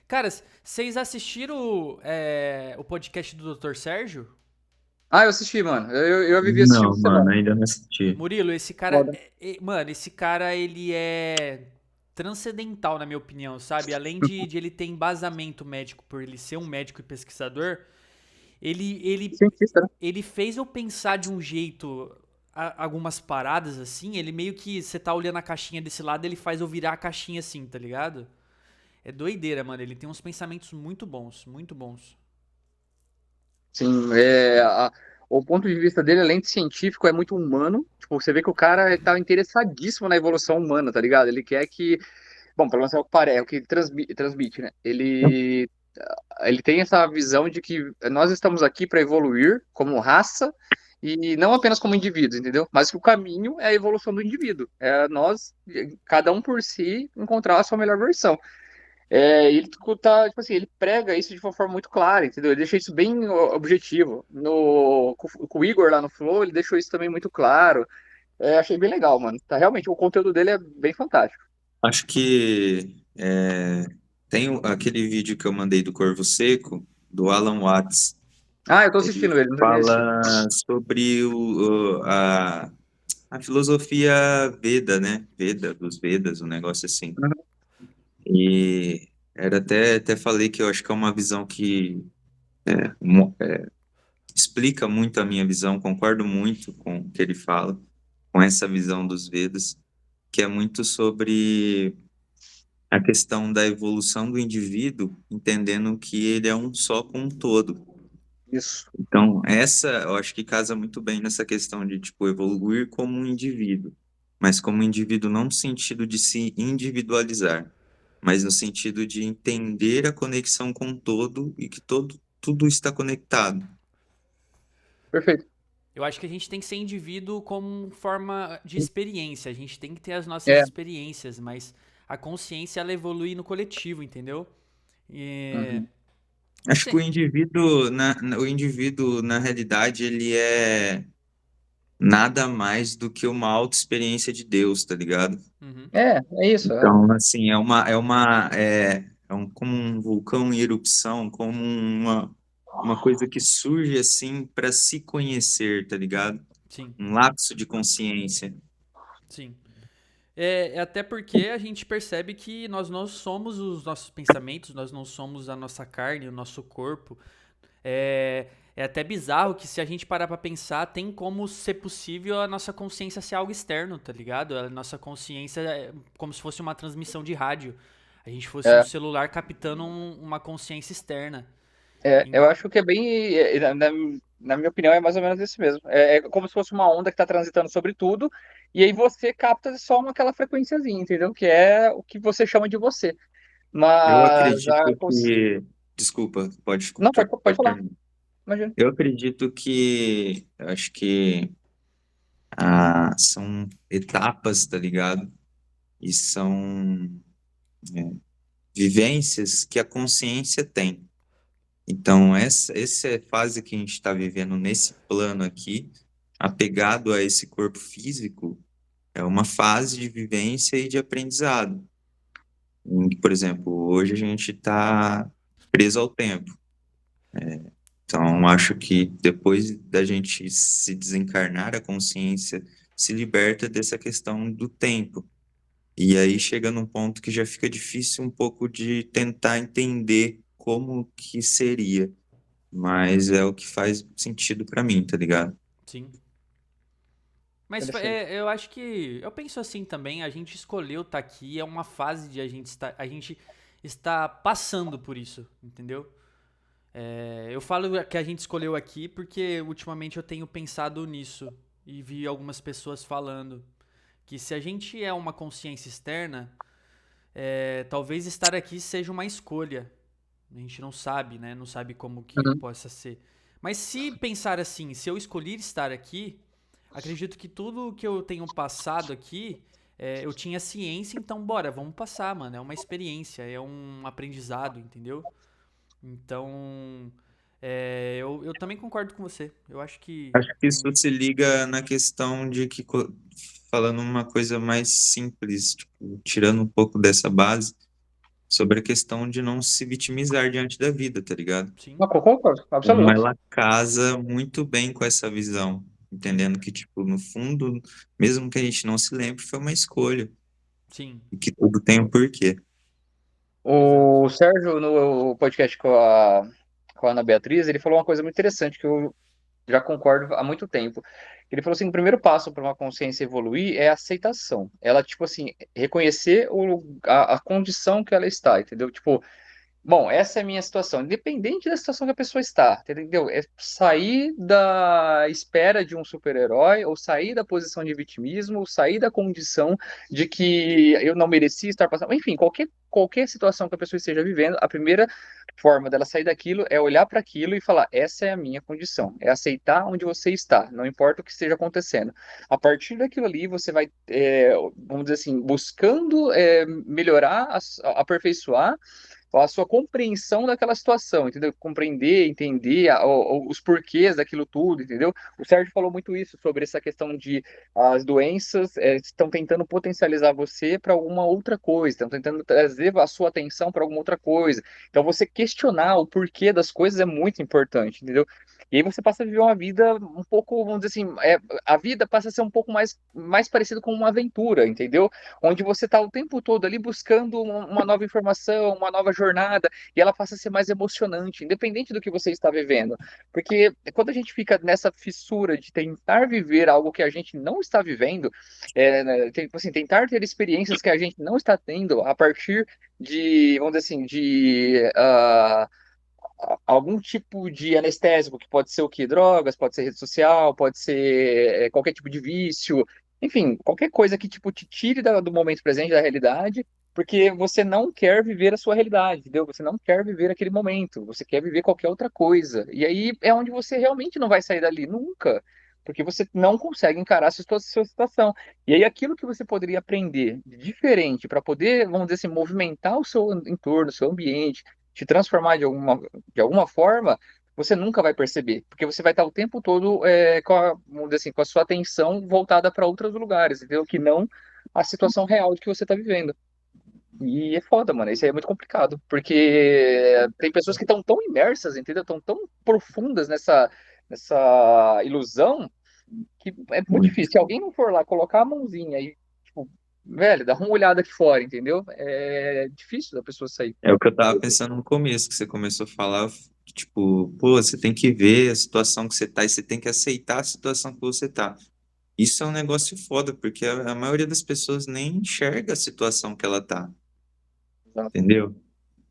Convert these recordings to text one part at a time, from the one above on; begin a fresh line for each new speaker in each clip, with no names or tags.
Cara, vocês assistiram o podcast do Dr. Sérgio?
Ah, eu assisti, mano. Eu vivi assistindo
Não,
essa
mano,
semana.
ainda não assisti.
Murilo, esse cara,
Foda.
mano, esse cara ele é transcendental na minha opinião, sabe? Além de ele ter embasamento médico por ele ser um médico e pesquisador, ele ele
Cientista, né?
ele fez eu pensar de um jeito algumas paradas assim, ele meio que você tá olhando a caixinha desse lado, ele faz eu virar a caixinha assim, tá ligado? É doideira, mano, ele tem uns pensamentos muito bons, muito bons.
Sim, o ponto de vista dele, além de científico, é muito humano. Tipo, você vê que o cara ele tá interessadíssimo na evolução humana, tá ligado? Ele quer que, bom, pelo menos é o que parece, é o que ele transmite, né? Ele tem essa visão de que nós estamos aqui para evoluir como raça e não apenas como indivíduos, entendeu? Mas que o caminho é a evolução do indivíduo. É nós, cada um por si, encontrar a sua melhor versão. Ele tá, tipo assim, ele prega isso de uma forma muito clara, entendeu? Ele deixa isso bem objetivo. Com o Igor lá no Flow, ele deixou isso também muito claro. Achei bem legal, mano. Tá, realmente, o conteúdo dele é bem fantástico.
Acho que tem aquele vídeo que eu mandei do Corvo Seco, do Alan Watts.
Ah, eu tô
Ele
assistindo ele, não terminei de assistir.
fala sobre a filosofia Veda, né? Veda, dos Vedas, um negócio assim.
Uhum.
E até falei que eu acho que é uma visão que explica muito a minha visão, concordo muito com o que ele fala, com essa visão dos Vedas, que é muito sobre a questão da evolução do indivíduo, entendendo que ele é um só com um todo.
Isso.
Então, essa eu acho que casa muito bem nessa questão de, tipo, evoluir como um indivíduo, mas como um indivíduo não no sentido de se individualizar, mas no sentido de entender a conexão com o todo e que tudo está conectado.
Perfeito.
Eu acho que a gente tem que ser indivíduo como forma de experiência. A gente tem que ter as nossas
É.
experiências, mas a consciência ela evolui no coletivo, entendeu? E,
Uhum.
Acho que
assim,
o indivíduo, na realidade, ele é nada mais do que uma auto-experiência de Deus, tá ligado?
uhum,
É isso.
Então, assim, como um vulcão em erupção, como uma coisa que surge, assim, para se conhecer, tá ligado?
sim,
Um lapso de consciência.
sim. É até porque a gente percebe que nós não somos os nossos pensamentos, nós não somos a nossa carne, o nosso corpo. É até bizarro que se a gente parar pra pensar, tem como ser possível a nossa consciência ser algo externo, tá ligado? A nossa consciência é como se fosse uma transmissão de rádio. A gente fosse um
É.
celular captando uma consciência externa. Em-
Eu acho que é bem, na minha opinião, é mais ou menos isso mesmo. É como se fosse uma onda que está transitando sobre tudo, e aí você capta só aquela frequenciazinha, entendeu? Que é o que você chama de você.
Eu
Mas
acredito que. Desculpa,
Não, pode
pode
falar,
terminar.
imagina.
Eu acredito que. Eu acho que são etapas, tá ligado? E são vivências que a consciência tem. Então, essa fase que a gente está vivendo nesse plano aqui, apegado a esse corpo físico, é uma fase de vivência e de aprendizado. Por exemplo, hoje a gente está preso ao tempo. Então, acho que depois da gente se desencarnar, a consciência se liberta dessa questão do tempo. E aí chega num ponto que já fica difícil um pouco de tentar entender como que seria. Mas é o que faz sentido pra mim, tá ligado?
Sim. Mas
Interessante.
eu acho que. Eu penso assim também, a gente escolheu estar aqui, é uma fase de a gente está passando por isso, entendeu? Eu falo que a gente escolheu aqui porque ultimamente eu tenho pensado nisso e vi algumas pessoas falando que se a gente é uma consciência externa, talvez estar aqui seja uma escolha. A gente não sabe, né? Não sabe como que
Uhum.
possa ser. Mas se pensar assim, se eu escolher estar aqui, acredito que tudo que eu tenho passado aqui, eu tinha ciência, então bora, vamos passar, mano. É uma experiência, é um aprendizado, entendeu? Então, Eu também concordo com você. Eu acho que
Acho que isso se liga na questão de que, falando uma coisa mais simples, tipo, tirando um pouco dessa base, sobre a questão de não se vitimizar diante da vida, tá ligado?
sim,
Não, concordo,
Como
absoluto.
ela casa muito bem com essa visão,
sim,
entendendo que, tipo, no fundo, mesmo que a gente não se lembre, foi uma escolha,
sim,
e que tudo tem um porquê.
exato.
O Sérgio, no podcast com a Ana Beatriz, ele falou uma coisa muito interessante que eu já concordo há muito tempo. Ele falou assim, o primeiro passo para uma consciência evoluir é a aceitação. Ela, tipo assim, reconhecer a condição que ela está, entendeu? Tipo, bom, essa é a minha situação, independente da situação que a pessoa está, entendeu? É sair da espera de um super-herói, ou sair da posição de vitimismo, ou sair da condição de que eu não merecia estar passando. Enfim, qualquer situação que a pessoa esteja vivendo, a primeira forma dela sair daquilo é olhar para aquilo e falar: essa é a minha condição, é aceitar onde você está, não importa o que esteja acontecendo. A partir daquilo ali, você vai, vamos dizer assim, buscando melhorar, aperfeiçoar a sua compreensão daquela situação, entendeu? Compreender, entender os porquês daquilo tudo, entendeu? O Sérgio falou muito isso sobre essa questão de as doenças estão tentando potencializar você para alguma outra coisa, estão tentando trazer a sua atenção para alguma outra coisa. Então você questionar o porquê das coisas é muito importante, entendeu? E aí você passa a viver uma vida um pouco, vamos dizer assim, a vida passa a ser um pouco mais parecido com uma aventura, entendeu? Onde você está o tempo todo ali buscando uma nova informação, uma nova jornada, e ela passa a ser mais emocionante, independente do que você está vivendo. Porque quando a gente fica nessa fissura de tentar viver algo que a gente não está vivendo, né, assim, tentar ter experiências que a gente não está tendo a partir de, vamos dizer assim, algum tipo de anestésico, que pode ser o quê? Drogas, pode ser rede social, pode ser qualquer tipo de vício, enfim, qualquer coisa que tipo te tire do momento presente, da realidade, porque você não quer viver a sua realidade, entendeu? Você não quer viver aquele momento, você quer viver qualquer outra coisa. E aí é onde você realmente não vai sair dali nunca. Porque você não consegue encarar a sua situação. E aí, aquilo que você poderia aprender de diferente para poder, vamos dizer assim, movimentar o seu entorno, o seu ambiente, te transformar de alguma forma, você nunca vai perceber, porque você vai estar o tempo todo vamos dizer assim, com a sua atenção voltada para outros lugares, entendeu? Que não a situação real de que você está vivendo. E é foda, mano. Isso aí é muito complicado, porque tem pessoas que estão tão imersas, entendeu? Estão tão profundas nessa ilusão que é muito
Muito.
difícil. Se alguém não for lá colocar a mãozinha e, tipo, velho, dá uma olhada aqui fora, entendeu? É difícil da pessoa sair.
É o que eu tava pensando no começo, que você começou a falar, tipo, pô, você tem que ver a situação que você tá e você tem que aceitar a situação que você tá. Isso é um negócio foda, porque a maioria das pessoas nem enxerga a situação que ela tá, entendeu?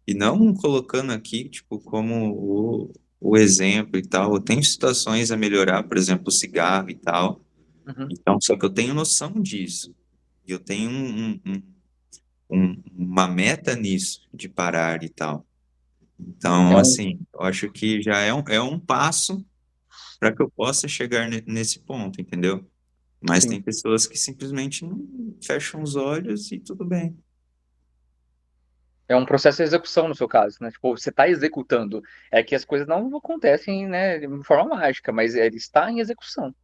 E não colocando aqui, tipo, como o exemplo e tal. Eu tenho situações a melhorar, por exemplo, o cigarro e tal.
Uhum.
Então, só que eu tenho noção disso. E eu tenho uma meta nisso, de parar e tal.
É
Então,
um,
assim, eu acho que já é um passo para que eu possa chegar nesse ponto, entendeu? Mas
sim.
tem pessoas que simplesmente não fecham os olhos e tudo bem.
É um processo de execução no seu caso, né? Tipo, você está executando. É que as coisas não acontecem, né, de forma mágica, mas ele está em execução.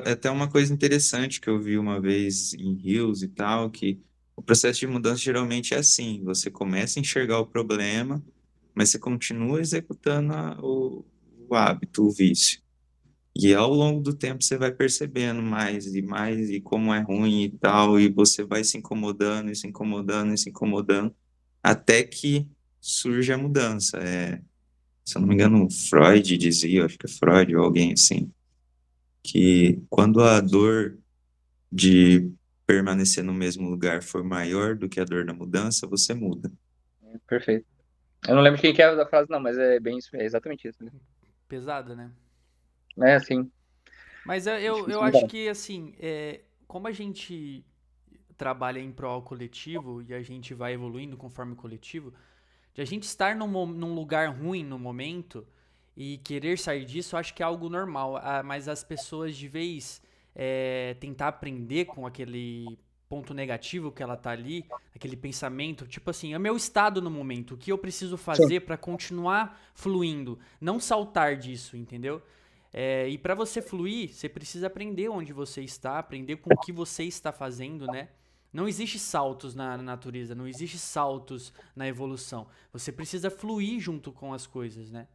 Até uma coisa interessante que eu vi uma vez em Reels e tal, que o processo de mudança geralmente é assim, você começa a enxergar o problema, mas você continua executando o hábito, o vício. E ao longo do tempo você vai percebendo mais e mais e como é ruim e tal, e você vai se incomodando e se incomodando e se incomodando, até que surge a mudança. Se eu não me engano, Freud dizia, acho que é Freud ou alguém assim, que quando a dor de permanecer no mesmo lugar for maior do que a dor da mudança, você muda.
Perfeito. Eu não lembro de quem que é a frase, não, mas é bem isso, é exatamente isso, né?
Pesada, né?
É assim,
Mas eu
difícil
acho
mudar.
que, assim, como a gente trabalha em prol coletivo e a gente vai evoluindo conforme o coletivo, de a gente estar num lugar ruim no momento e querer sair disso, eu acho que é algo normal. Mas as pessoas, de vez tentar aprender com aquele ponto negativo que ela tá ali, aquele pensamento, tipo assim, é meu estado no momento, o que eu preciso fazer para continuar fluindo, não saltar disso, entendeu? E para você fluir, você precisa aprender onde você está, aprender com o que você está fazendo, né? Não existe saltos na natureza, não existe saltos na evolução. Você precisa fluir junto com as coisas, né?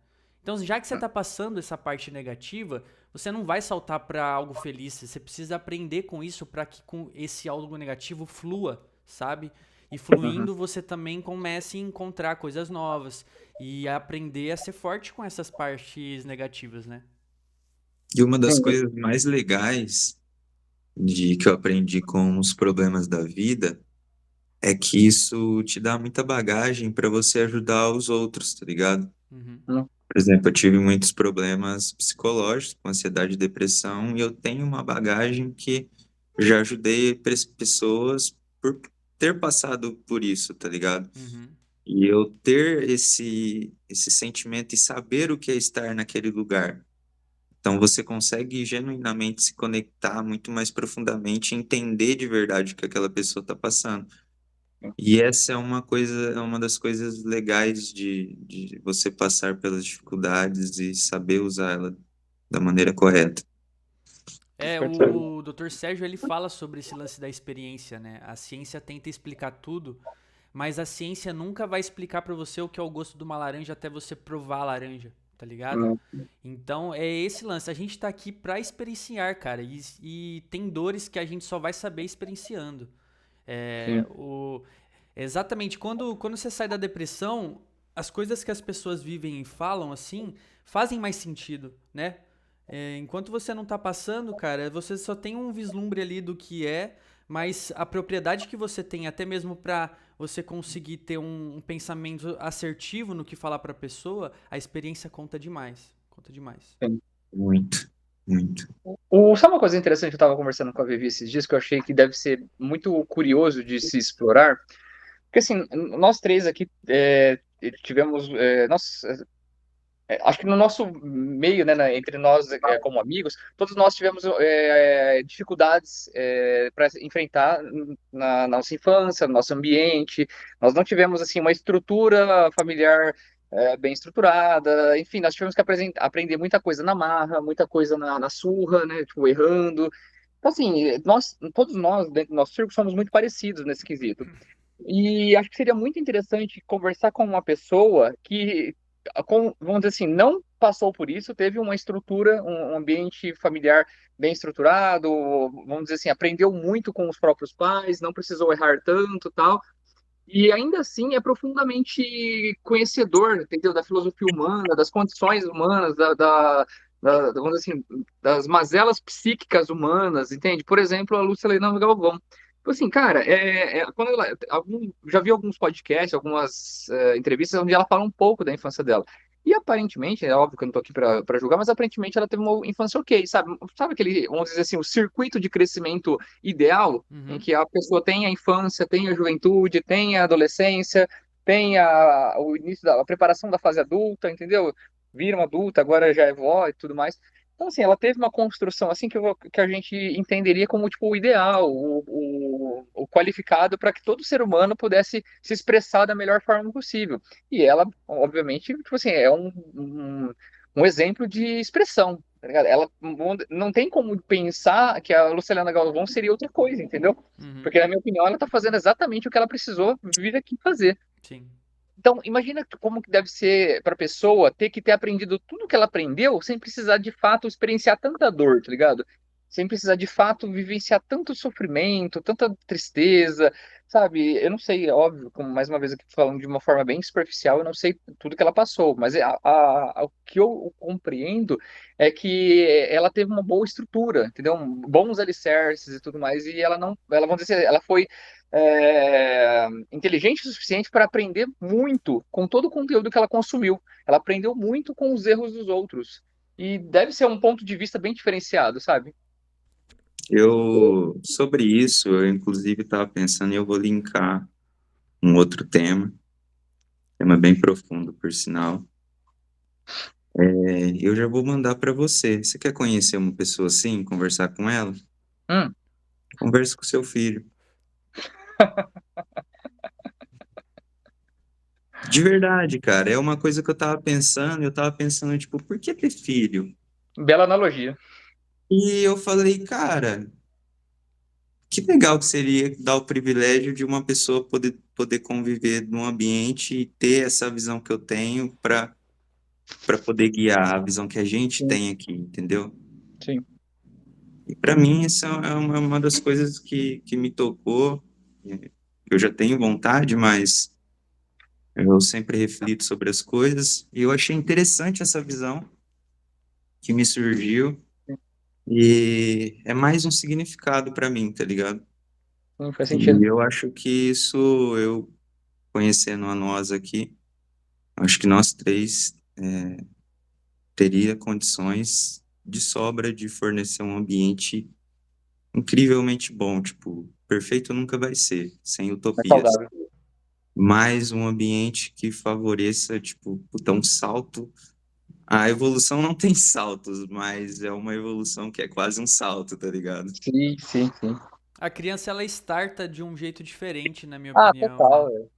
Então, já que você está passando essa parte negativa, você não vai saltar para algo feliz. Você precisa aprender com isso para que com esse algo negativo flua, sabe? E fluindo, você também comece a encontrar coisas novas e a aprender a ser forte com essas partes negativas, né?
E uma das coisas mais legais que eu aprendi com os problemas da vida é que isso te dá muita bagagem para você ajudar os outros, tá ligado?
Uhum.
Por exemplo, eu tive muitos problemas psicológicos, com ansiedade e depressão, e eu tenho uma bagagem que já ajudei pessoas por ter passado por isso, tá ligado?
Uhum.
E eu ter esse sentimento e saber o que é estar naquele lugar. Então você consegue genuinamente se conectar muito mais profundamente e entender de verdade o que aquela pessoa está passando. E essa é uma das coisas legais de você passar pelas dificuldades e saber usar ela da maneira correta.
O Dr. Sérgio, ele fala sobre esse lance da experiência, né? A ciência tenta explicar tudo, mas a ciência nunca vai explicar pra você o que é o gosto de uma laranja até você provar a laranja, tá ligado? Então, é esse lance. A gente tá aqui pra experienciar, cara, e tem dores que a gente só vai saber experienciando. Exatamente, quando você sai da depressão, as coisas que as pessoas vivem e falam assim fazem mais sentido, né? Enquanto você não tá passando, cara, você só tem um vislumbre ali do que é, mas a propriedade que você tem, até mesmo pra você conseguir ter um pensamento assertivo no que falar pra pessoa, a experiência conta demais. Conta demais.
Muito, muito.
Sabe uma coisa interessante que eu estava conversando com a Vivi esses dias que eu achei que deve ser muito curioso de se explorar? Porque assim, nós três aqui tivemos, acho que no nosso meio, né, entre nós como amigos, todos nós tivemos dificuldades para enfrentar na nossa infância, no nosso ambiente. Nós não tivemos assim uma estrutura familiar bem estruturada. Enfim, nós tivemos que aprender muita coisa na marra, muita coisa na surra, né, tipo, errando. Então, assim, todos nós, dentro do nosso círculo, somos muito parecidos nesse quesito. E acho que seria muito interessante conversar com uma pessoa que, vamos dizer assim, não passou por isso, teve uma estrutura, um ambiente familiar bem estruturado, vamos dizer assim, aprendeu muito com os próprios pais, não precisou errar tanto, tal, e ainda assim é profundamente conhecedor, entendeu? Da filosofia humana, das condições humanas, vamos dizer assim, das mazelas psíquicas humanas, entende? Por exemplo, a Lúcia Helena Galvão. Tipo assim, cara, quando já vi alguns podcasts, algumas entrevistas onde ela fala um pouco da infância dela. E aparentemente, é óbvio que eu não tô aqui para julgar, mas aparentemente ela teve uma infância ok, sabe? Sabe aquele, vamos dizer assim, o circuito de crescimento ideal, em
Uhum.
que a pessoa tem a infância, tem a juventude, tem a adolescência, tem o início da a preparação da fase adulta, entendeu? Vira uma adulta, agora já é vó e tudo mais. Então, assim, ela teve uma construção assim que a gente entenderia como tipo o ideal, o qualificado para que todo ser humano pudesse se expressar da melhor forma possível. E ela, obviamente, tipo assim, é um exemplo de expressão, tá ligado? Ela não tem como pensar que a Lucilena Galvão seria outra coisa, entendeu?
Uhum.
Porque, na minha opinião, ela tá fazendo exatamente o que ela precisou vir aqui fazer.
Sim.
Então, imagina como que deve ser para a pessoa ter que ter aprendido tudo que ela aprendeu sem precisar de fato experienciar tanta dor, tá ligado? Sem precisar de fato vivenciar tanto sofrimento, tanta tristeza, sabe? Eu não sei, óbvio, como mais uma vez aqui falando de uma forma bem superficial, eu não sei tudo que ela passou, mas o que eu compreendo é que ela teve uma boa estrutura, entendeu? Bons alicerces e tudo mais, e ela não, ela, vamos dizer, assim, ela foi inteligente o suficiente para aprender muito com todo o conteúdo que ela consumiu. Ela aprendeu muito com os erros dos outros. E deve ser um ponto de vista bem diferenciado, sabe?
Sobre isso, eu inclusive estava pensando e eu vou linkar um outro tema bem profundo, por sinal. Eu já vou mandar para você. Você quer conhecer uma pessoa assim, conversar com ela?
Hum,
Converse com seu filho. De verdade, cara, é uma coisa que eu tava pensando, tipo, por que ter filho?
Bela analogia.
E eu falei, cara, que legal que seria dar o privilégio de uma pessoa poder conviver num ambiente e ter essa visão que eu tenho para poder guiar a visão que a gente
Sim,
tem aqui, entendeu?
sim.
E para mim, essa é uma das coisas que me tocou. Eu já tenho vontade, mas eu sempre reflito sobre as coisas. E eu achei interessante essa visão que me surgiu. E é mais um significado para mim, tá ligado?
Sim, faz sentido.
E eu acho que isso, eu conhecendo a nós aqui, acho que nós três teria condições de sobra de fornecer um ambiente incrivelmente bom, tipo, perfeito nunca vai ser, sem
É
utopias,
saudável.
mas um ambiente que favoreça, tipo, dar um salto. A evolução não tem saltos, mas é uma evolução que é quase um salto, tá ligado?
Sim, sim, sim.
A criança ela starta de um jeito diferente, na minha
Ah,
opinião, né?
total, velho.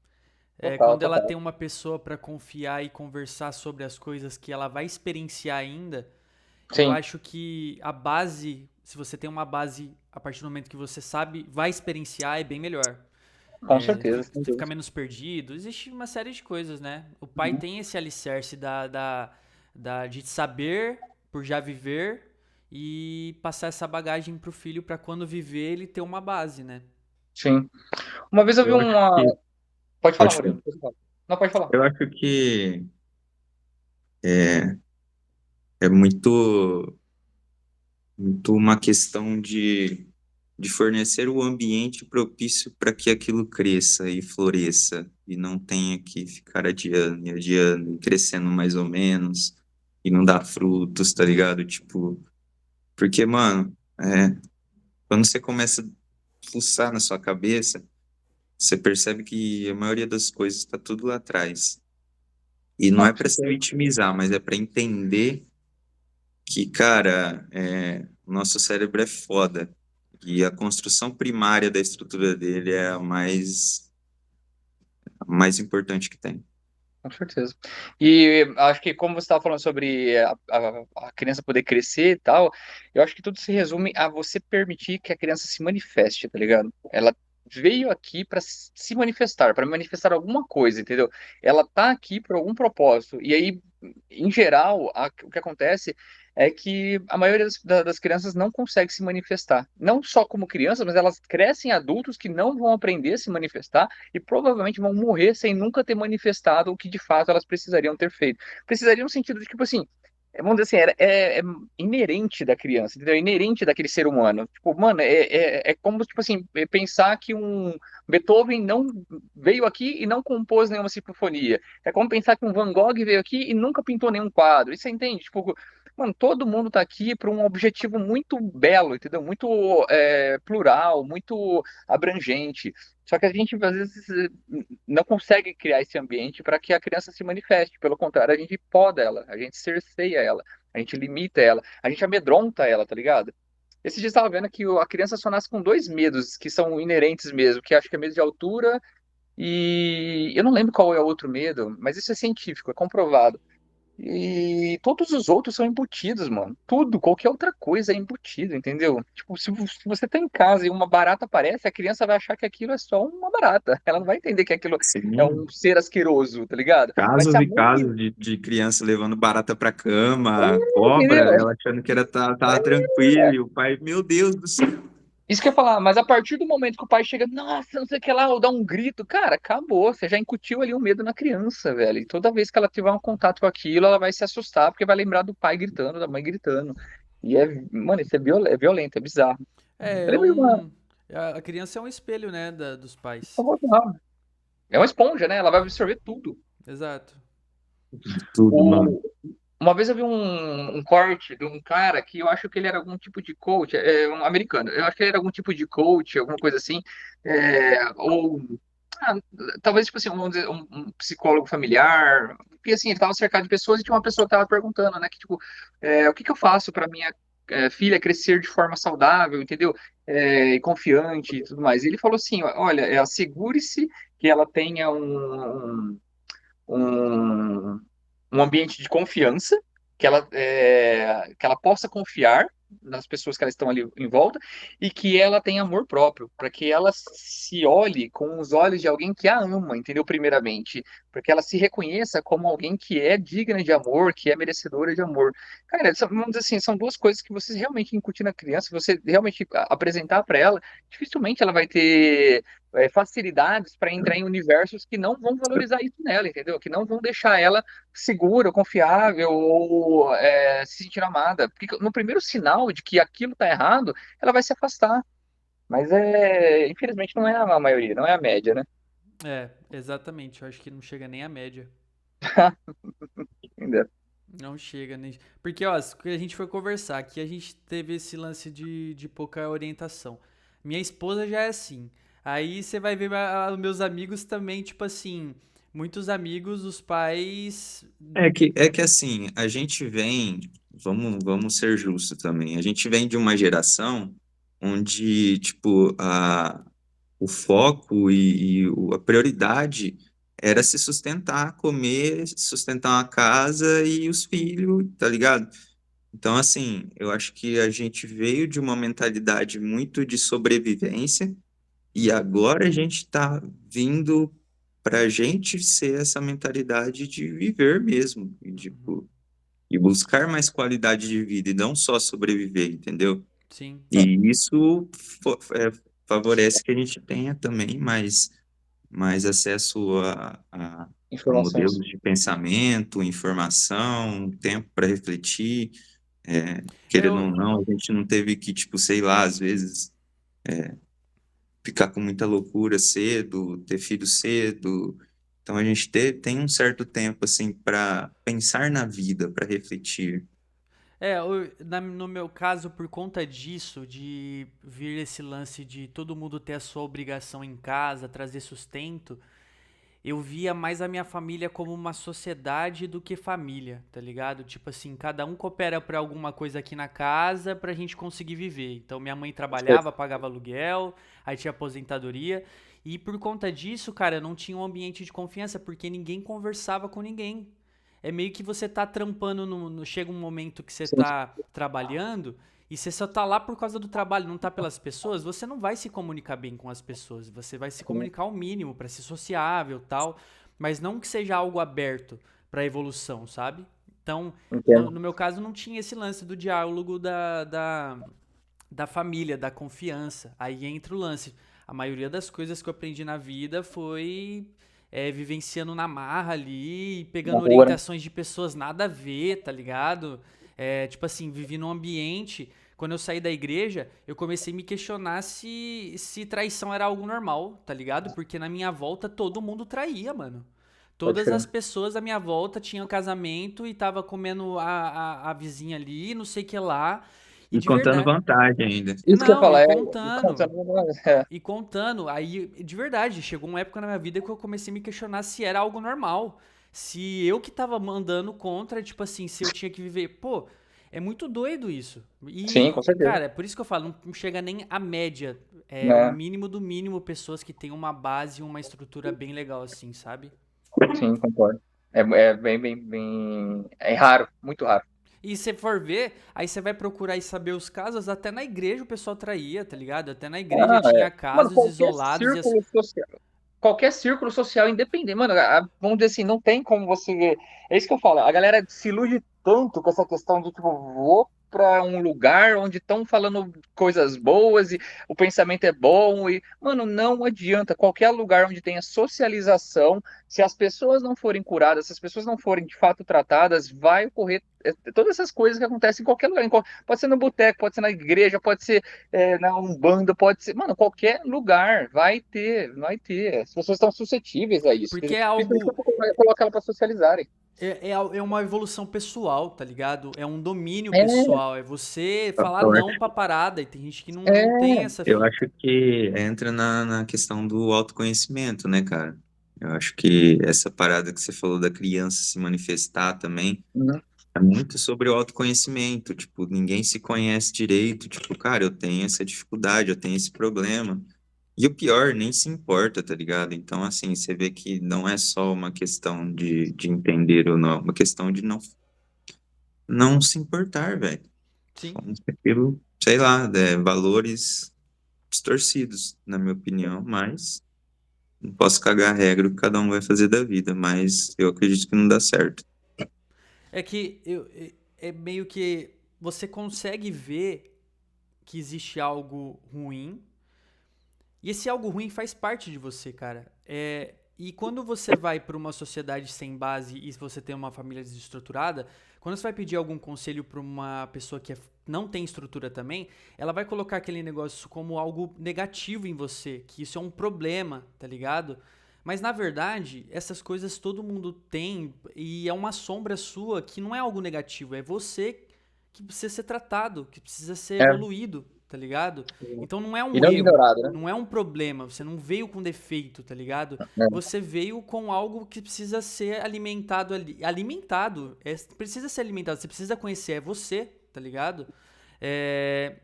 É,
Total,
quando ela
total.
tem uma pessoa para confiar e conversar sobre as coisas que ela vai experienciar ainda, eu
Sim,
acho que a base, se você tem uma base a partir do momento que você sabe, vai experienciar, é bem melhor.
com
É,
certeza, sem
você fica
dúvida.
menos perdido. Existe uma série de coisas, né? O pai
Uhum.
tem esse alicerce de saber por já viver e passar essa bagagem pro filho para quando viver ele ter uma base, né?
Sim. Uma vez eu vi
Eu acho
uma.
que,
Pode falar,
pode falar.
Murilo. Pode falar. Não, pode falar.
Eu acho que é, é muito uma questão de fornecer o ambiente propício para que aquilo cresça e floresça e não tenha que ficar adiando e adiando, e crescendo mais ou menos e não dar frutos, tá ligado? Tipo, porque, mano, quando você começa a fuçar na sua cabeça, você percebe que a maioria das coisas está tudo lá atrás. E não
Não,
é
com
para se
certeza.
vitimizar, mas é para entender que, cara, o nosso cérebro é foda. E a construção primária da estrutura dele é a mais importante que tem.
Com certeza. E acho que como você estava falando sobre a criança poder crescer e tal, eu acho que tudo se resume a você permitir que a criança se manifeste, tá ligado? Ela veio aqui para se manifestar, para manifestar alguma coisa, entendeu? Ela tá aqui por algum propósito. E aí, em geral, o que acontece é que a maioria das crianças não consegue se manifestar. Não só como crianças, mas elas crescem adultos que não vão aprender a se manifestar e provavelmente vão morrer sem nunca ter manifestado o que de fato elas precisariam ter feito. Precisariam no sentido de, tipo assim, vamos dizer assim, é inerente da criança, entendeu? É inerente daquele ser humano. Tipo, mano, é como, tipo assim, pensar que um Beethoven não veio aqui e não compôs nenhuma sinfonia. É como pensar que um Van Gogh veio aqui e nunca pintou nenhum quadro. Isso você entende? Tipo, mano, todo mundo tá aqui para um objetivo muito belo, entendeu? Muito plural, muito abrangente. Só que a gente, às vezes, não consegue criar esse ambiente para que a criança se manifeste. Pelo contrário, a gente poda ela, a gente cerceia ela, a gente limita ela, a gente amedronta ela, tá ligado? Esse dia eu estava vendo que a criança só nasce com dois medos que são inerentes mesmo, que acho que é medo de altura e eu não lembro qual é o outro medo, mas isso é científico, é comprovado. E todos os outros são embutidos, mano. Tudo, qualquer outra coisa é embutido, entendeu? Tipo, se você tá em casa e uma barata aparece, a criança vai achar que aquilo é só uma barata. Ela não vai entender que aquilo é um
Sim,
ser asqueroso, tá ligado? Mas se
casos
a
e
mãe.
casos de criança levando barata pra cama, cobra,
Entendeu?
ela achando que era tava tranquilo, e o pai, meu Deus do céu.
Isso que eu ia falar, mas a partir do momento que o pai chega, nossa, não sei o que lá, ou dá um grito, cara, acabou. Você já incutiu ali um medo na criança, velho. E toda vez que ela tiver um contato com aquilo, ela vai se assustar, porque vai lembrar do pai gritando, da mãe gritando. E mano, isso é violento, é bizarro.
É,
Eu lembro de uma.
a criança é um espelho, né, dos pais.
É uma esponja, né? Ela vai absorver tudo.
Exato.
Tudo, mano.
O- Uma vez eu vi um corte de um cara que eu acho que ele era algum tipo de coach, um americano. Eu acho que ele era algum tipo de coach, alguma coisa assim. Ou ah, talvez, tipo assim, vamos dizer, um psicólogo familiar. Porque assim, ele estava cercado de pessoas e tinha uma pessoa que estava perguntando, né? Que, tipo, o que que eu faço para minha filha crescer de forma saudável, entendeu? E confiante e tudo mais. E ele falou assim, olha, assegure-se que ela tenha um, um ambiente de confiança, que ela possa confiar nas pessoas que elas estão ali em volta e que ela tenha amor próprio, para que ela se olhe com os olhos de alguém que a ama, entendeu? Primeiramente, para que ela se reconheça como alguém que é digna de amor, que é merecedora de amor. Cara, vamos dizer assim, são duas coisas que você realmente incutir na criança, você realmente apresentar para ela, dificilmente ela vai ter facilidades para entrar em universos que não vão valorizar isso nela, entendeu? Que não vão deixar ela segura, confiável ou se sentir amada. Porque no primeiro sinal de que aquilo está errado, ela vai se afastar. Mas infelizmente não é a maioria, não é a média, né?
Exatamente. Eu acho que não chega nem à média.
Entendeu?
Não chega, nem. Porque, ó, que a gente foi conversar aqui, a gente teve esse lance de pouca orientação. Minha esposa já é assim. Aí você vai ver os meus amigos também, tipo assim, muitos amigos, os pais.
É que assim, a gente vem, vamos ser justos também, a gente vem de uma geração onde, tipo, o foco a prioridade era se sustentar, comer, sustentar uma casa e os filhos, tá ligado? Então, assim, eu acho que a gente veio de uma mentalidade muito de sobrevivência e agora a gente está vindo para a gente ser essa mentalidade de viver mesmo, e,
Uhum.
tipo, e buscar mais qualidade de vida e não só sobreviver, entendeu?
Sim.
E isso favorece que a gente tenha também mais acesso a
Informações.
modelos de pensamento, informação, tempo para refletir. Querendo ou
Eu,
não, a gente não teve que, tipo, sei lá, às vezes ficar com muita loucura cedo, ter filho cedo. Então a gente tem um certo tempo assim para pensar na vida, para refletir.
no meu caso, por conta disso, de vir esse lance de todo mundo ter a sua obrigação em casa, trazer sustento, eu via mais a minha família como uma sociedade do que família, tá ligado? Tipo assim, cada um coopera pra alguma coisa aqui na casa pra gente conseguir viver. Então minha mãe trabalhava, pagava aluguel, aí tinha aposentadoria. E por conta disso, cara, eu não tinha um ambiente de confiança, porque ninguém conversava com ninguém. É meio que você tá trampando chega um momento que você
Sim,
tá trabalhando e você só tá lá por causa do trabalho, não tá pelas pessoas, você não vai se comunicar bem com as pessoas. Você vai se
sim,
comunicar ao mínimo pra ser sociável, tal, mas não que seja algo aberto pra evolução, sabe? Então,
entendo.
no meu caso, não tinha esse lance do diálogo da família, da confiança. Aí entra o lance. A maioria das coisas que eu aprendi na vida foi vivenciando na marra ali,
Na
pegando
rua, né?
orientações de pessoas nada a ver, tá ligado? Tipo assim, vivi num ambiente. Quando eu saí da igreja, eu comecei a me questionar se traição era algo normal, tá ligado? Porque na minha volta todo mundo traía, mano.
Pode
Todas
crer.
as pessoas à minha volta tinham casamento e tava comendo a vizinha ali, não sei o que lá. E
E
de
contando
verdade.
vantagem ainda.
Isso que eu ia
Não, e
falar,
contando.
é,
E contando. Aí, de verdade, chegou uma época na minha vida que eu comecei a me questionar se era algo normal. Se eu que tava mandando contra, tipo assim, se eu tinha que viver. Pô, é muito doido isso.
sim, com certeza.
Cara, é por isso que eu falo, não chega nem a média. É o
Né?
mínimo do mínimo pessoas que têm uma base, uma estrutura bem legal, assim, sabe?
Sim, concordo. É é raro, muito raro.
E se for ver, aí você vai procurar e saber os casos, até na igreja o pessoal traía, tá ligado? Até na igreja
Ah,
tinha
mano,
casos isolados e as.
qualquer círculo social independente. Mano, vamos dizer assim, não tem como você. É isso que eu falo. A galera se ilude tanto com essa questão de, tipo, vou pra um lugar onde estão falando coisas boas e o pensamento é bom. E, mano, não adianta. Qualquer lugar onde tenha socialização, se as pessoas não forem curadas, se as pessoas não forem de fato tratadas, vai ocorrer todas essas coisas que acontecem em qualquer lugar. Pode ser no boteco, pode ser na igreja, pode ser na Umbanda, pode ser. Mano, qualquer lugar vai ter. As pessoas estão suscetíveis a isso.
Porque é
Principalmente
algo.
quando colocar ela pra socializarem.
É uma evolução pessoal, tá ligado? É um domínio
É,
pessoal. É você falar
Eu
não
acho,
pra parada. E tem gente que não tem
é.
essa
eu
fita.
acho que entra na questão do autoconhecimento, né, cara? Eu acho que essa parada que você falou da criança se manifestar também,
Uhum.
É muito sobre o autoconhecimento, tipo, ninguém se conhece direito, tipo, cara, eu tenho essa dificuldade, eu tenho esse problema. E o pior, nem se importa, tá ligado? Então, assim, você vê que não é só uma questão de entender ou não, é uma questão de não se importar, velho.
Sim.
Como se aquilo, sei lá, valores distorcidos, na minha opinião, mas não posso cagar a regra o que cada um vai fazer da vida, mas eu acredito que não dá certo.
É que é meio que você consegue ver que existe algo ruim. E esse algo ruim faz parte de você, cara. E quando você vai para uma sociedade sem base e você tem uma família desestruturada, quando você vai pedir algum conselho para uma pessoa que não tem estrutura também, ela vai colocar aquele negócio como algo negativo em você, que isso é um problema, tá ligado? Mas na verdade, essas coisas todo mundo tem e é uma sombra sua que não é algo negativo, é você que precisa ser tratado, que precisa ser
É,
evoluído, tá ligado? Então não é
e
um
não
erro,
ignorado, né?
não é um problema, você não veio com defeito, tá ligado?
É.
Você veio com algo que precisa ser alimentado ali. Alimentado, precisa ser alimentado, você precisa conhecer, é você, tá ligado?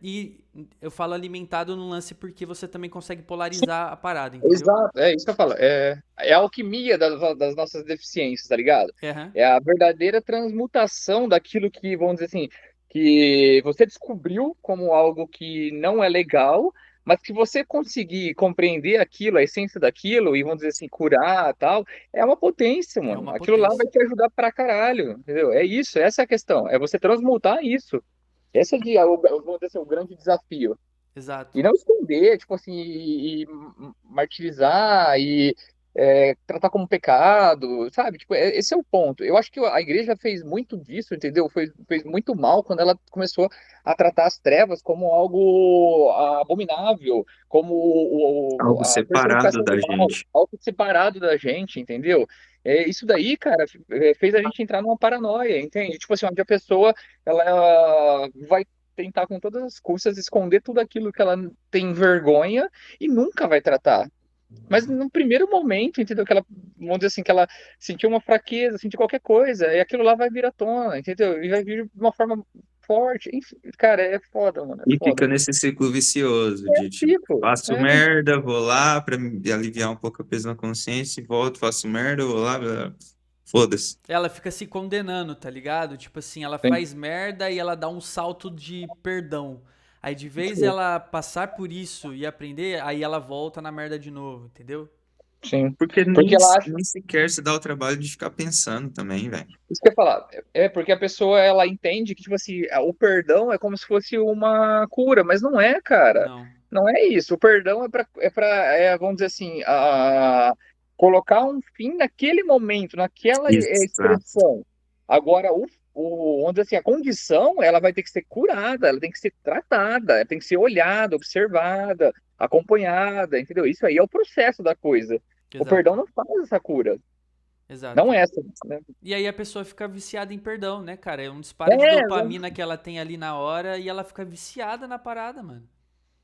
E eu falo alimentado no lance porque você também consegue polarizar a parada, entendeu?
Exato, é isso que eu falo. É a alquimia das nossas deficiências, tá ligado?
Aham.
É a verdadeira transmutação daquilo que, vamos dizer assim, que você descobriu como algo que não é legal, mas que você conseguir compreender aquilo, a essência daquilo, e vamos dizer assim, curar tal, é uma potência,
É
mano.
uma
Aquilo lá vai
potência.
te ajudar pra caralho, entendeu? É isso, essa é a questão. É você transmutar isso. Esse é vamos dizer assim, o grande desafio.
Exato.
E não esconder, tipo assim, e martirizar e tratar como pecado, sabe? Tipo, esse é o ponto. Eu acho que a igreja fez muito disso, entendeu? Fez muito mal quando ela começou a tratar as trevas como algo abominável, como
Algo
a
separado
personificação
da
do mal,
gente.
algo separado da gente, entendeu? Isso daí, cara, fez a gente entrar numa paranoia, entende? Tipo assim, onde a pessoa ela vai tentar com todas as custas esconder tudo aquilo que ela tem vergonha e nunca vai tratar. Mas no primeiro momento, entendeu? Que ela, vamos dizer assim, que ela sentiu uma fraqueza, sentiu qualquer coisa, e aquilo lá vai vir à tona, entendeu? E vai vir de uma forma forte. Enfim, cara, é foda, mano, é
E fica
foda.
nesse ciclo vicioso
É
de,
um
tipo,
ciclo.
faço merda, vou lá pra me aliviar um pouco o peso na consciência e volto, faço merda, vou lá, blá, blá. Foda-se.
Ela fica se condenando, tá ligado? Tipo assim, ela
Sim,
faz merda e ela dá um salto de perdão. Aí de vez ela passar por isso e aprender, aí ela volta na merda de novo, entendeu?
sim.
Porque
Porque ela acha.
nem sequer se dá o trabalho de ficar pensando também, velho.
Isso que eu ia falar. É porque a pessoa ela entende que, tipo assim, o perdão é como se fosse uma cura, mas não é, cara.
Não.
Não é isso. O perdão vamos dizer assim, colocar um fim naquele momento, naquela
Exato.
expressão. Agora, vamos dizer assim, a condição, ela vai ter que ser curada, ela tem que ser tratada, ela tem que ser olhada, observada, acompanhada, entendeu? Isso aí é o processo da coisa. O
Exato.
perdão não faz essa cura. Não
Exato.
é essa, né?
E aí a pessoa fica viciada em perdão, né, cara? É um disparo de
É,
dopamina que ela tem ali na hora e ela fica viciada na parada, mano.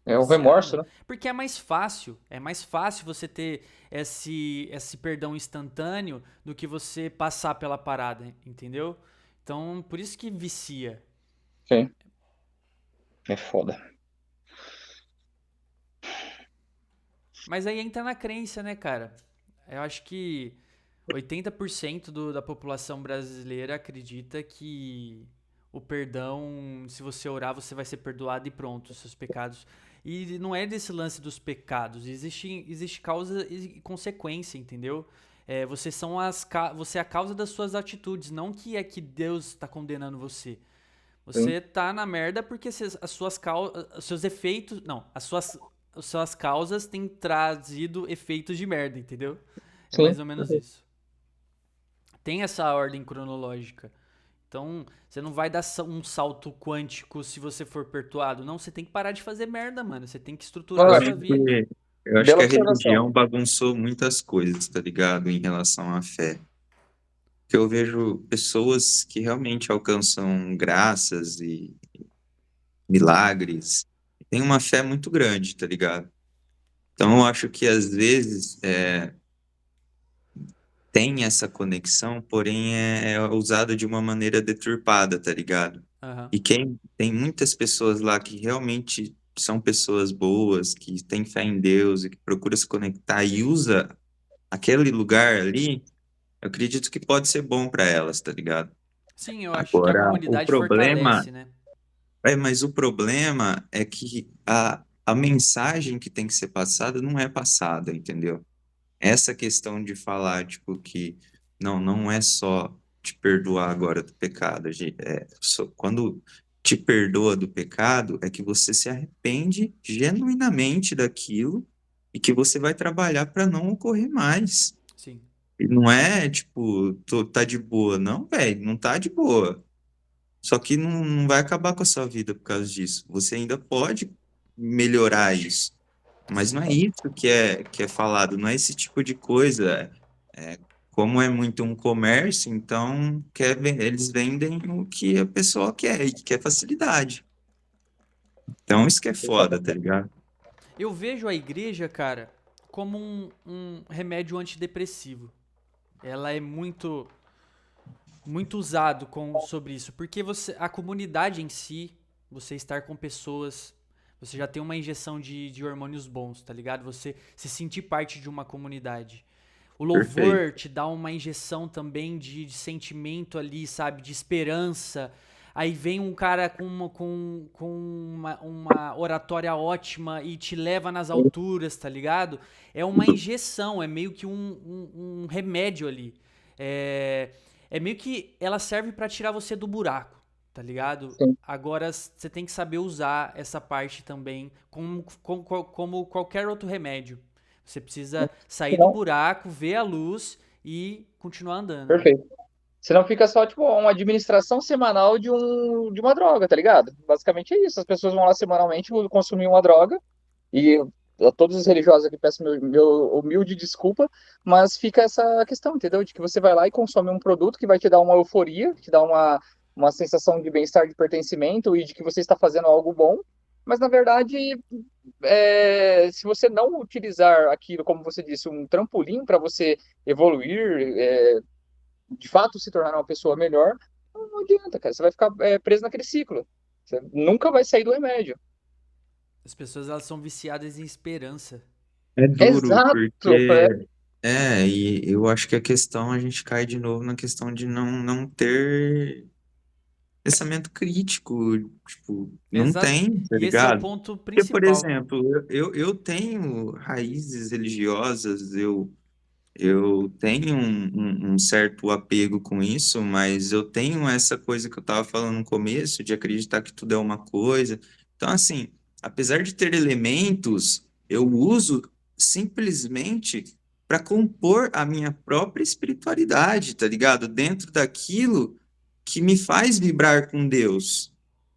é o remorso,
Viciada.
né?
Porque é mais fácil. É mais fácil você ter esse perdão instantâneo do que você passar pela parada, entendeu? Então, por isso que vicia.
Sim, é foda.
Mas aí entra na crença, né, cara? Eu acho que 80% da população brasileira acredita que o perdão, se você orar, você vai ser perdoado e pronto, seus pecados. E não é desse lance dos pecados. Existe causa e consequência, entendeu? Você é a causa das suas atitudes, não que é que Deus está condenando você.
Sim,
Você tá na merda porque os seus efeitos. Não, as suas causas têm trazido efeitos de merda, entendeu? É mais
sim.
ou menos isso. Tem essa ordem cronológica. Então, você não vai dar um salto quântico se você for perdoado. Não, você tem que parar de fazer merda, mano. Você tem que estruturar a
Olha,
sua vida.
Eu acho que
bela
a
observação.
religião bagunçou muitas coisas, tá ligado? Em relação à fé. Que eu vejo pessoas que realmente alcançam graças e milagres, têm uma fé muito grande, tá ligado? Então eu acho que às vezes tem essa conexão, porém é usada de uma maneira deturpada, tá ligado?
Aham.
E quem tem muitas pessoas lá que realmente são pessoas boas, que têm fé em Deus e que procura se conectar e usa aquele lugar ali, eu acredito que pode ser bom para elas, tá ligado?
Sim, eu acho que a
Agora, o
comunidade
problema
fortalece, né?
mas o problema é que a mensagem que tem que ser passada não é passada, entendeu? Essa questão de falar, tipo, que não é só te perdoar agora do pecado. Quando te perdoa do pecado, é que você se arrepende genuinamente daquilo e que você vai trabalhar para não ocorrer mais.
Sim.
E não é, tipo, tá de boa. Não, velho, não tá de boa. Só que não vai acabar com a sua vida por causa disso. Você ainda pode melhorar isso. Mas não
Sim.
é isso que é falado, não é esse tipo de coisa. Como é muito um comércio, então eles vendem o que a pessoa quer e quer facilidade. Então isso que é foda, tá ligado?
Eu vejo a igreja, cara, como um remédio antidepressivo. Ela é muito usado sobre isso, porque a comunidade em si, você estar com pessoas, você já tem uma injeção de hormônios bons, tá ligado? Você se sentir parte de uma comunidade. O
Perfeito.
louvor te dá uma injeção também de sentimento ali, sabe? De esperança. Aí vem um cara com uma oratória ótima e te leva nas alturas, tá ligado? É uma injeção, é meio que um remédio ali. É, é meio que ela serve pra tirar você do buraco, tá ligado?
Sim.
Agora você tem que saber usar essa parte também como qualquer outro remédio. Você precisa sair do
Senão,
buraco, ver a luz e continuar andando, né?
perfeito. Senão fica só, tipo, uma administração semanal de uma droga, tá ligado? Basicamente é isso. As pessoas vão lá semanalmente consumir uma droga. E a todos os religiosos aqui peço meu humilde desculpa, mas fica essa questão, entendeu? De que você vai lá e consome um produto que vai te dar uma euforia, te dar uma sensação de bem-estar, de pertencimento e de que você está fazendo algo bom, mas na verdade, se você não utilizar aquilo, como você disse, um trampolim para você evoluir, de fato se tornar uma pessoa melhor, não adianta, cara. Você vai ficar preso naquele ciclo. Você nunca vai sair do remédio.
As pessoas elas são viciadas em esperança.
É duro,
Exato.
porque e eu acho que a gente cai de novo na questão de não ter pensamento crítico, tipo, não
Exato.
tem, tá
E esse é o
ligado?
ponto
Porque, por
principal.
exemplo, eu tenho raízes religiosas, eu tenho um certo apego com isso, mas eu tenho essa coisa que eu estava falando no começo, de acreditar que tudo é uma coisa. Então, assim, apesar de ter elementos, eu uso simplesmente para compor a minha própria espiritualidade, tá ligado? Dentro daquilo que me faz vibrar com Deus.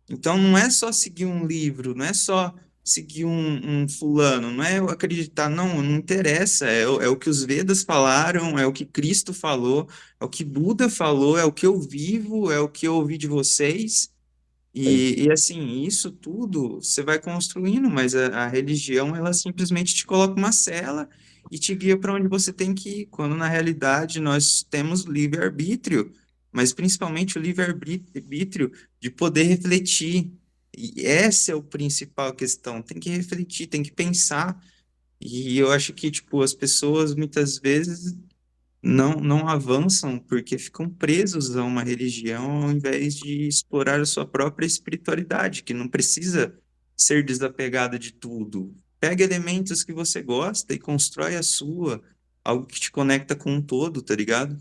Então não é só seguir um livro, não é só seguir um fulano, não é eu acreditar, não interessa, é o que os Vedas falaram, é o que Cristo falou, é o que Buda falou, é o que eu vivo, é o que eu ouvi de vocês, e assim, isso tudo você vai construindo, mas a religião, ela simplesmente te coloca uma cela e te guia para onde você tem que ir, quando na realidade nós temos livre-arbítrio, mas principalmente o livre-arbítrio de poder refletir. E essa é a principal questão, tem que refletir, tem que pensar. E eu acho que, tipo, as pessoas muitas vezes não avançam porque ficam presos a uma religião ao invés de explorar a sua própria espiritualidade, que não precisa ser desapegada de tudo. Pega elementos que você gosta e constrói a sua, algo que te conecta com um todo, tá ligado?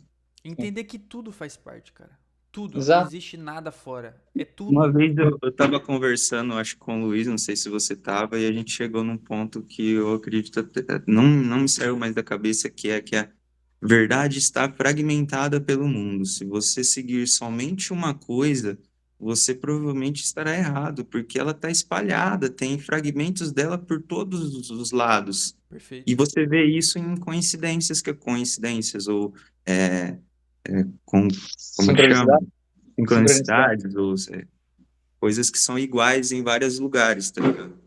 Entender que tudo faz parte, cara. Tudo. Não
Exato.
existe nada fora. É
Uma
tudo.
vez eu estava conversando, acho que com o Luiz, não sei se você estava, e a gente chegou num ponto que eu acredito, não me saiu mais da cabeça, que a verdade está fragmentada pelo mundo. Se você seguir somente uma coisa, você provavelmente estará errado, porque ela está espalhada, tem fragmentos dela por todos os lados. E
Perfeito.
você vê isso em coincidências, coincidências, ou é, como que chama?
Sincronicidade? Sincronicidade.
Sincronicidades, ou coisas que são iguais em vários lugares, tá ligado?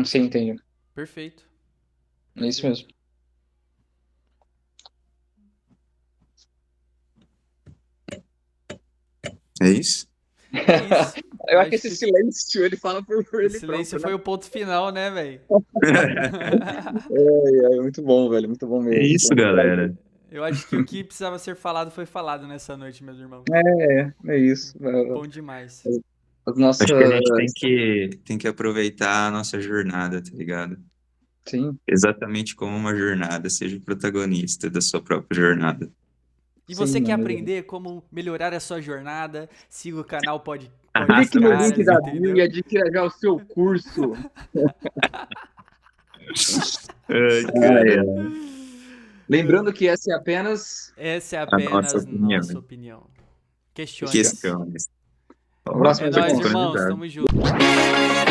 Sim, entendi.
Perfeito.
É isso
Perfeito.
mesmo.
É isso?
É isso.
Eu acho que
Acho
esse
que
silêncio ele fala por
o
ele
silêncio
próprio,
foi
né?
o ponto final, né, velho?
É muito bom, velho. Muito bom
É
mesmo.
isso, galera.
Eu acho que o que precisava ser falado foi falado nessa noite, meus irmãos.
É isso.
Bom demais.
As nossas.
Acho que a gente tem que aproveitar a nossa jornada, tá ligado?
Sim.
Exatamente como uma jornada, seja o protagonista da sua própria jornada.
E
Sim,
você quer
mano.
aprender como melhorar a sua jornada? Siga o canal
Clique no
Caras,
link da bio
entendeu?
e adquira já o seu curso.
Ai,
Ai,
cara,
ai. Lembrando que essa é apenas
Essa é
a nossa
apenas
opinião.
nossa opinião. Questione-se.
Questões.
um abraço,
É
meus
nóis,
irmãos.
irmãos.
Convidado.
Tamo junto.